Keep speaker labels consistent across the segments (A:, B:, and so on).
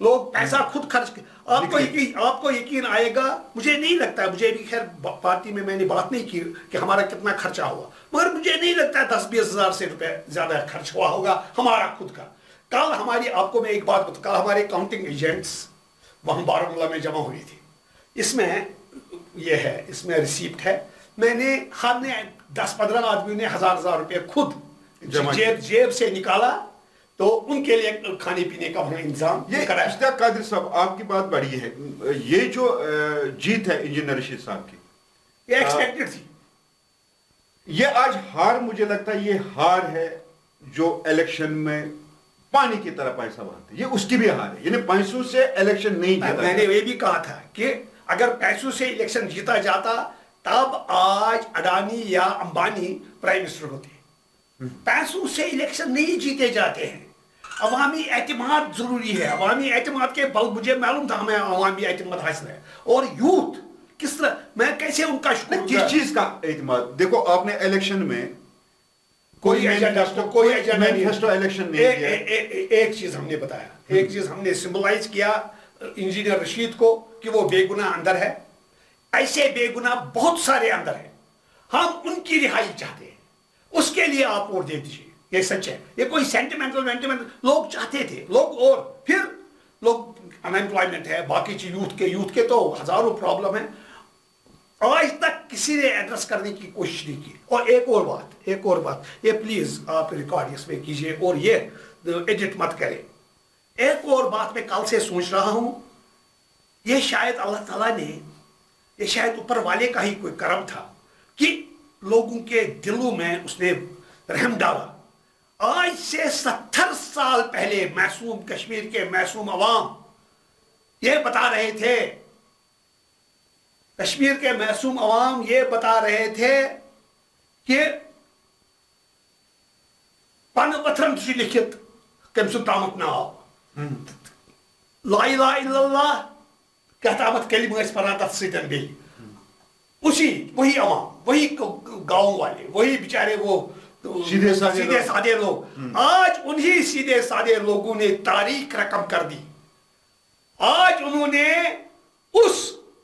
A: لوگ پیسہ خود خرچ آپ کو یقین آئے گا, مجھے نہیں لگتا, مجھے بھی خیر پارٹی میں نے بات نہیں کی کہ ہمارا کتنا خرچہ ہوا, مگر مجھے نہیں لگتا 10-20 ہزار سے روپے زیادہ خرچ ہوا ہوگا ہمارا خود کا. کل ہماری, آپ کو میں ایک بات بتا, کل ہمارے کاؤنٹنگ ایجنٹس وہاں بارہمولہ میں جمع ہوئی تھی. اس میں یہ ہے, اس میں ریسیپٹ ہے, میں نے ہم نے 10-15 آدمیوں نے 1000 روپے خود جیب سے نکالا, تو ان کے لیے کھانے پینے کا وہاں انتظام کرایا.
B: اشتیاق قادری صاحب, آپ کی بات بڑی ہے, یہ جو جیت ہے انجینئر رشید صاحب کی,
A: یہ ایکسپیکٹڈ تھی.
B: یہ آج ہار, مجھے لگتا ہے یہ ہار ہے جو الیکشن میں پانی کی طرح پیسہ بہاتے, یہ اس کی بھی ہار ہے. یعنی پیسوں سے الیکشن نہیں جیتا.
A: میں نے یہ بھی کہا تھا کہ اگر پیسوں سے الیکشن جیتا جاتا تب آج اڈانی یا امبانی پرائم منسٹر ہوتے. پیسوں سے الیکشن نہیں جیتے جاتے ہیں. عوامی اعتماد ضروری ہے. عوامی اعتماد کے بل, مجھے معلوم تھا ہمیں عوامی اعتماد حاصل ہے. اور یوتھ کس طرح, میں کیسے ان کا شکر.
B: جس چیز کا اعتماد, دیکھو آپ نے الیکشن میں
A: کوئی
B: مینیفیسٹو الیکشن نہیں کیا.
A: ایک چیز ہم نے بتایا, ایک چیز ہم نے سمبلائز کیا انجینئر رشید کو کہ وہ بے گناہ اندر ہے. ایسے بے گناہ بہت سارے اندر ہیں, ہم ان کی رہائی چاہتے ہیں, اس کے لیے آپ ووٹ دے دیجیے. یہ سچ ہے, یہ کوئی سینٹیمنٹل لوگ چاہتے تھے لوگ. اور پھر لوگ انمپلائمنٹ ہے, باقی چیز یوتھ کے تو ہزاروں پرابلم ہیں, آج تک کسی نے ایڈریس کرنے کی کوشش نہیں کی. اور ایک اور بات, یہ پلیز آپ ریکارڈ اس میں کیجئے اور یہ ایڈٹ مت کریں. ایک اور بات میں کل سے سوچ رہا ہوں, یہ شاید اللہ تعالیٰ نے, یہ شاید اوپر والے کا ہی کوئی کرم تھا کہ لوگوں کے دلوں میں اس نے رحم ڈالا. آج سے 70 سال پہلے معصوم کشمیر کے معصوم عوام یہ بتا رہے تھے, کشمیر کے معصوم عوام یہ بتا رہے تھے کہ پن وطن سے لکھت کم سو تامت ناو, لا الہ الا اللہ کہتا مت کلمہ اس پر آتا سیدن بھی. وہی عوام, وہی گاؤں والے, وہی بیچارے وہ سیدھے سادے لوگ, آج انہی سیدھے سادے لوگوں نے تاریخ رقم کر دی. آج انہوں نے اس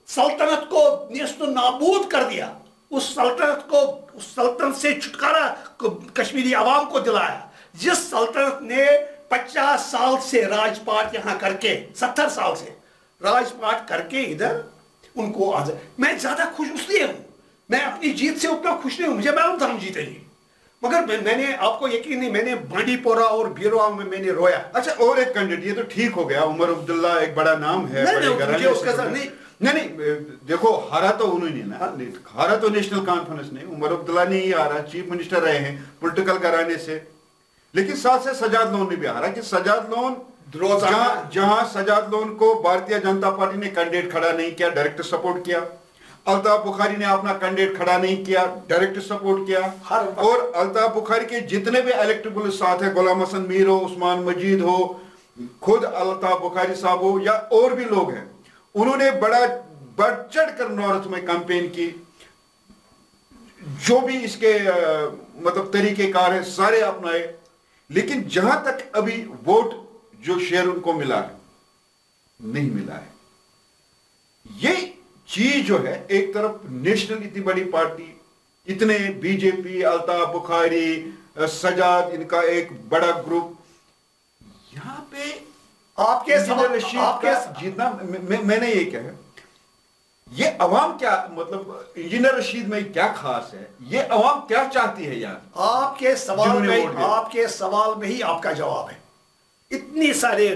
A: سلطنت کو نیست و نابود کر دیا, اس سلطنت سے چھٹکارا کشمیری عوام کو دلایا, جس سلطنت نے 50 سال سے راج پاٹ یہاں کر کے, 70 سال سے راج پاٹ کر کے ادھر ان کو میں زیادہ خوش اس لیے ہوں, میں اپنی جیت سے اتنا خوش نہیں ہوں, مجھے معلوم تھا ہم جیتے گے, مگر میں نے, آپ کو یقین نہیں, میں نے بانڈی پورہ اور بیروا میں نے رویا.
B: اچھا, اور ایک کینڈیڈیٹ, یہ تو ٹھیک ہو گیا, عمر عبداللہ ایک بڑا نام ہے, نہیں دیکھو ہارا تو انہوں نے نا, ہارا تو نیشنل کانفرنس نے, عمر عبداللہ نے ہی ہارا, چیف منسٹر رہے ہیں پولیٹیکل گھرانے سے, لیکن ساتھ سے سجاد لون نے بھی ہارا. کہ سجاد لون جہاں سجاد لون کو بھارتیہ جنتا پارٹی نے کینڈیڈیٹ کھڑا نہیں کیا, ڈائریکٹ سپورٹ کیا. الطاف بخاری نے اپنا کینڈیڈیٹ کھڑا نہیں کیا, ڈائریکٹ سپورٹ کیا. اور الطاف بخاری کے جتنے بھی الیکٹیبل ساتھ ہیں, غلام حسن میر ہو, عثمان مجید ہو, خود الطاف بخاری صاحب ہو, یا اور بھی لوگ ہیں, انہوں نے بڑا بڑھ چڑھ کر نارتھ میں کیمپین کی. جو بھی اس کے مطلب طریقہ کار ہیں سارے اپنائے. لیکن جہاں تک ابھی ووٹ جو شیئر ان کو ملا ہے, نہیں ملا ہے. یہ چیز جو ہے, ایک طرف نیشنل اتنی بڑی پارٹی, اتنے بی جے پی, الطاف بخاری, سجاد, ان کا ایک بڑا گروپ, یہاں پہ
A: آپ کے
B: جیتنا, میں نے یہ کہا, یہ عوام کیا, مطلب انجینئر رشید میں کیا خاص ہے, یہ عوام کیا چاہتی ہے یار.
A: آپ کے سوال میں ہی آپ کا جواب ہے. اتنی سارے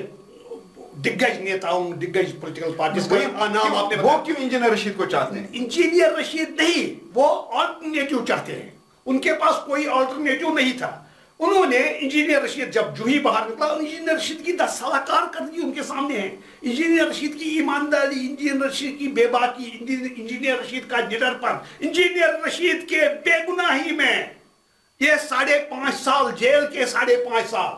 A: دگج نیتاؤں, دگج پولیٹیکل پارٹیز کا نام آپ نے
B: بتایا, وہ کیوں انجینئر رشید کو چاہتے ہیں؟
A: انجینئر رشید نہیں, وہ آلٹرنیٹو چاہتے ہیں. ان کے پاس کوئی آلٹرنیٹو نہیں تھا. انہوں نے انجینئر رشید جب جو ہی باہر نکلا, انجینئر رشید کی 10 سالہ کارکردگی ان کے سامنے ہے. انجینئر رشید کی ایمانداری, انجینئر رشید کی بے باکی, انجینئر رشید کا نڈر پن, انجینئر رشید کے بے گناہی میں یہ 5.5 سال جیل کے 5.5 سال,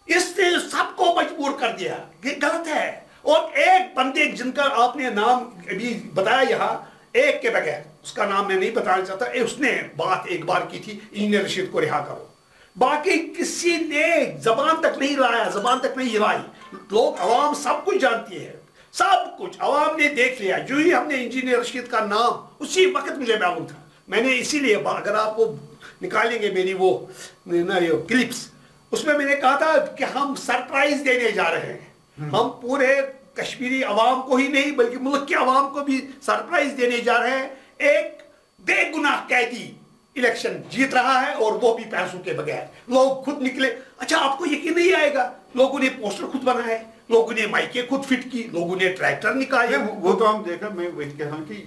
A: اس نے سب کو مجبور کر دیا. یہ غلط ہے. اور ایک بندے جن کا آپ نے نام ابھی بتایا یہاں, ایک کے بغیر, اس کا نام میں نہیں بتانا چاہتا, اس نے بات ایک بار کی تھی, انجینئر رشید کو رہا کرو. باقی کسی نے زبان تک نہیں لایا, زبان تک نہیں لائی. لوگ عوام سب کچھ جانتی ہے, سب کچھ عوام نے دیکھ لیا. جو ہی ہم نے انجینئر رشید کا نام اسی وقت مجھے معلوم تھا. میں نے اسی لیے اگر آپ وہ نکالیں گے میری وہ کلپس, اس میں نے کہا تھا کہ ہم سرپرائز دینے جا رہے ہیں. ہم پورے کشمیری عوام کو ہی نہیں بلکہ ملک کے عوام کو بھی سرپرائز دینے جا رہے ہیں. ایک بے گناہ قیدی الیکشن جیت رہا ہے اور وہ بھی پیسوں کے بغیر. لوگ خود نکلے. اچھا آپ کو یقین نہیں آئے گا, لوگوں نے پوسٹر خود بنائے, لوگوں نے مائکیں خود فٹ کی, لوگوں نے ٹریکٹر نکالے.
B: وہ تو ہم دیکھا. میں وہی کہہ رہا ہوں کہ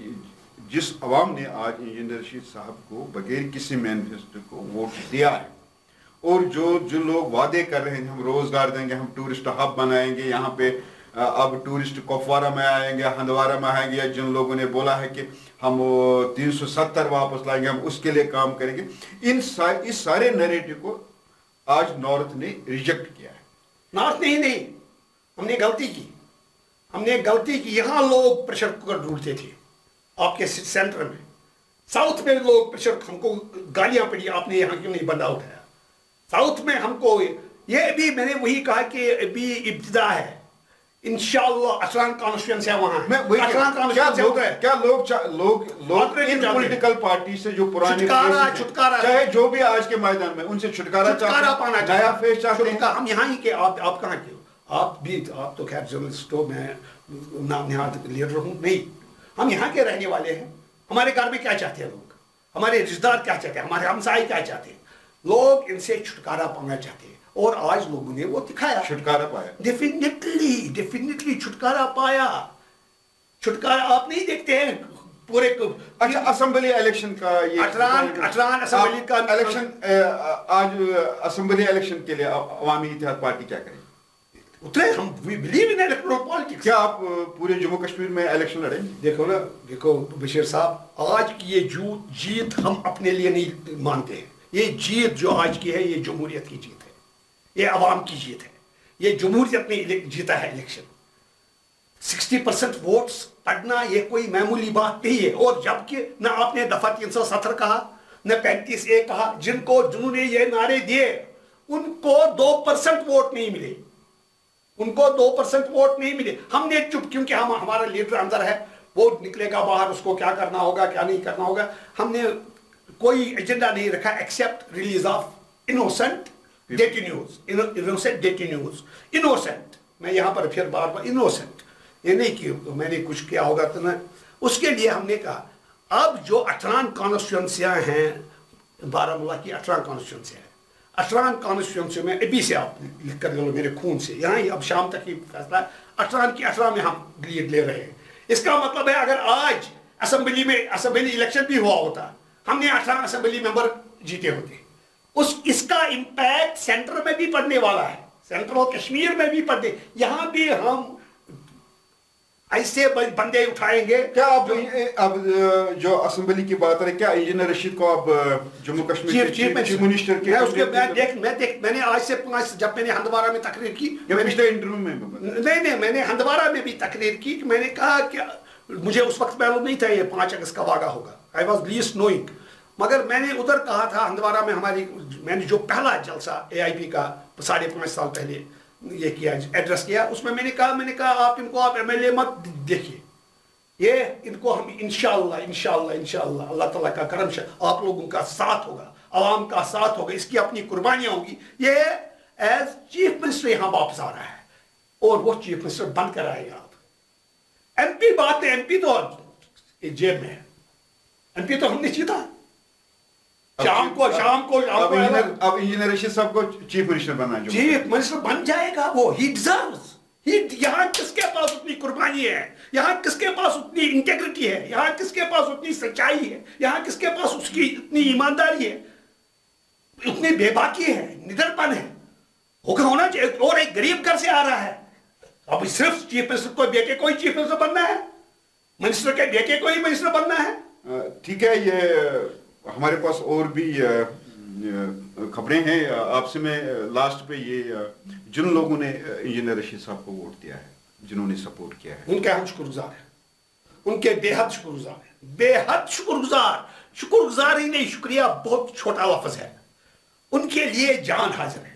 B: جس عوام نے آج انجینئر رشید صاحب کو بغیر کسی مینیفیسٹو کو ووٹ دیا ہے, اور جو لوگ وعدے کر رہے ہیں ہم روزگار دیں گے, ہم ٹورسٹ ہب بنائیں گے, یہاں پہ اب ٹورسٹ کپوارہ میں آئیں گے, ہندوارہ میں آئیں گے, یا جن لوگوں نے بولا ہے کہ ہم 370 واپس لائیں گے, ہم اس کے لیے کام کریں گے, اس سارے نیریٹو کو آج نارتھ نے ریجیکٹ کیا ہے.
A: نارتھ نہیں, ہم نے غلطی کی. ہم نے غلطی کی. یہاں لوگ پریشر کوکر ڈھونڈتے تھے آپ کے سینٹر میں. ساؤتھ میں لوگ پریشر, ہم کو گالیاں پڑی آپ نے یہاں کیوں نہیں بندہ اٹھایا. ساؤتھ میں ہم کو یہ بھی میں نے وہی کہا کہ ابھی ابتدا ہے. انشاءاللہ اٹران کانسٹیٹوئنسی ہے وہاں.
B: کیا لوگ ان پولیٹیکل پارٹی سے جو پرانے
A: چھٹکارا
B: چاہے جو بھی آج کے میدان میں ان سے چھٹکارا
A: پانا
B: نیا فیس چاہتے ہیں.
A: ہم یہاں ہی کے آپ کہاں کے ہو؟ آپ تو خیر جرنلسٹ ہو, میں نام نہاد لیڈر ہوں نہیں. ہم یہاں کے رہنے والے ہیں. ہمارے گھر میں کیا چاہتے ہیں لوگ, ہمارے رشتہ دار کیا چاہتے ہیں, ہمارے ہمسائے کیا چاہتے ہیں. لوگ ان سے چھٹکارا پانا چاہتے ہیں اور آج لوگوں نے وہ دکھایا.
B: چھٹکارا پایا,
A: ڈیفینیٹلی چھٹکارا پایا. چھٹکارا آپ نہیں دیکھتے ہیں پورے.
B: اچھا اسمبلی الیکشن کا یہ
A: اٹران اسمبلی کا
B: الیکشن, آج اسمبلی الیکشن کے لیے عوامی اتحاد پارٹی کیا کرے؟
A: اترے. ہم بلیو ان الیکٹورل پالیٹکس.
B: کیا آپ پورے جموں کشمیر میں الیکشن لڑیں گے؟
A: دیکھو بشیر صاحب, آج کی یہ جیت ہم اپنے لیے نہیں مانتے ہیں. یہ جیت جو آج کی ہے یہ جمہوریت کی جیت ہے, یہ عوام کی جیت ہے. یہ جمہوریت نے جیتا ہے الیکشن. 60% ووٹس پڑھنا یہ کوئی معمولی بات نہیں ہے. اور جبکہ نہ آپ نے دفعہ 370 کہا نہ 35A کہا. جنہوں نے یہ نعرے دیے ان کو 2% ووٹ نہیں ملے. ان کو 2% ووٹ نہیں ملے. ہم نے چپ, کیونکہ ہمارا لیڈر اندر ہے, وہ نکلے گا باہر, اس کو کیا کرنا ہوگا کیا نہیں کرنا ہوگا. ہم نے کوئی ایجنڈا نہیں رکھا except release of innocent detainees. Innocent detainees, innocent. میں یہاں پر پھر بار بار انوسنٹ, یہ نہیں کہ میں نے کچھ کیا ہوگا تو. اس کے لیے ہم نے کہا اب جو 18 کانسٹیٹوئنسیاں ہیں, بارہمولہ کی 18 کانسٹیٹوئنسیاں ہیں. 18 کانسٹیٹوئنسی میں ابھی سے آپ لکھ کر لے لو میرے خون سے, یہاں ہی اب شام تک ہی فیصلہ ہے. 18 کی 18 میں ہم لیڈ لے رہے ہیں. اس کا مطلب ہے اگر آج اسمبلی الیکشن بھی ہوا ہوتا, ہم نے 18 اسمبلی ممبر جیتے ہوتے. اس کا امپیکٹ سینٹر میں بھی پڑنے والا ہے, سینٹرل کشمیر میں بھی پڑنے. یہاں بھی ہم ایسے بندے اٹھائیں گے.
B: کیا اب جو اسمبلی کی بات ہے, کیا انجینئر رشید کو اب جموں کشمیر چیف منسٹر کے
A: میں نے آج سے جب میں نے ہندوارہ میں تقریر کی,
B: پچھلے انٹرویو میں
A: نہیں میں نے ہندوارہ میں بھی تقریر کی کہ میں نے کہا کہ مجھے اس وقت معلوم نہیں تھا یہ 5 اگست کا واقعہ ہوگا. I was least knowing. مگر میں نے ادھر کہا تھا ہندوارہ میں میں نے جو پہلا جلسہ AIP کا 5.5 سال پہلے یہ کیا, ایڈریس کیا, اس میں نے کہا آپ ان کو آپ MLA مت دیکھیے, یہ ان کو ہم انشاءاللہ اللہ تعالیٰ کا کرم آپ لوگوں کا ساتھ ہوگا, عوام کا ساتھ ہوگا, اس کی اپنی قربانیاں ہوں گی. یہ ایز چیف منسٹر یہاں واپس آ رہا ہے اور وہ چیف منسٹر بن کر آئے گا. MP بات ہے, MP تو جیب میں ہے, MP تو ہم نے جیتا. شام کو
B: اب انجینئر رشید صاحب کو چیف منسٹر بننا,
A: چیف منسٹر بن جائے گا وہ. He deserves. یہاں کس کے پاس اتنی قربانی ہے, یہاں کس کے پاس اتنی انٹیگریٹی ہے, یہاں کس کے پاس اتنی سچائی ہے, یہاں کس کے پاس اس کی اتنی ایمانداری ہے, اتنی بے باکی ہے, ندر پن ہے, ہونا چاہیے. اور ایک غریب گھر سے آ رہا ہے. اب صرف چیف منسٹر کو بیٹے کو ہی چیف منسٹر بننا ہے, منسٹر کے بیٹے کو ہی منسٹر بننا ہے.
B: ٹھیک ہے, یہ ہمارے پاس اور بھی خبریں ہیں آپ سے. میں لاسٹ پہ یہ جن لوگوں نے انجینئر رشید صاحب کو ووٹ دیا ہے, جنہوں نے سپورٹ کیا ہے,
A: ان کے ہم شکر گزار ہیں, ان کے بے حد شکر گزار ہیں, بے حد شکر گزار. شکر گزار ہی نہیں, شکریہ بہت چھوٹا لفظ ہے. ان کے لیے جان حاضر ہے.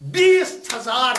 A: 20,000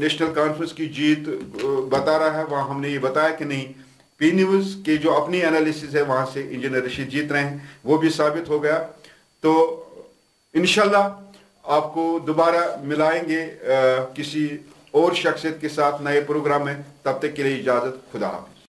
B: نیشنل کانفرنس کی جیت بتا رہا ہے، وہاں ہم نے یہ بتایا کہ نہیں، پی نیوز کے جو اپنی انالیسز ہے وہاں سے انجینئر رشید جیت رہے ہیں، وہ بھی ثابت ہو گیا. تو انشاءاللہ آپ کو دوبارہ ملائیں گے کسی اور شخصیت کے ساتھ نئے پروگرام میں. تب تک کے لیے اجازت، خدا حافظ.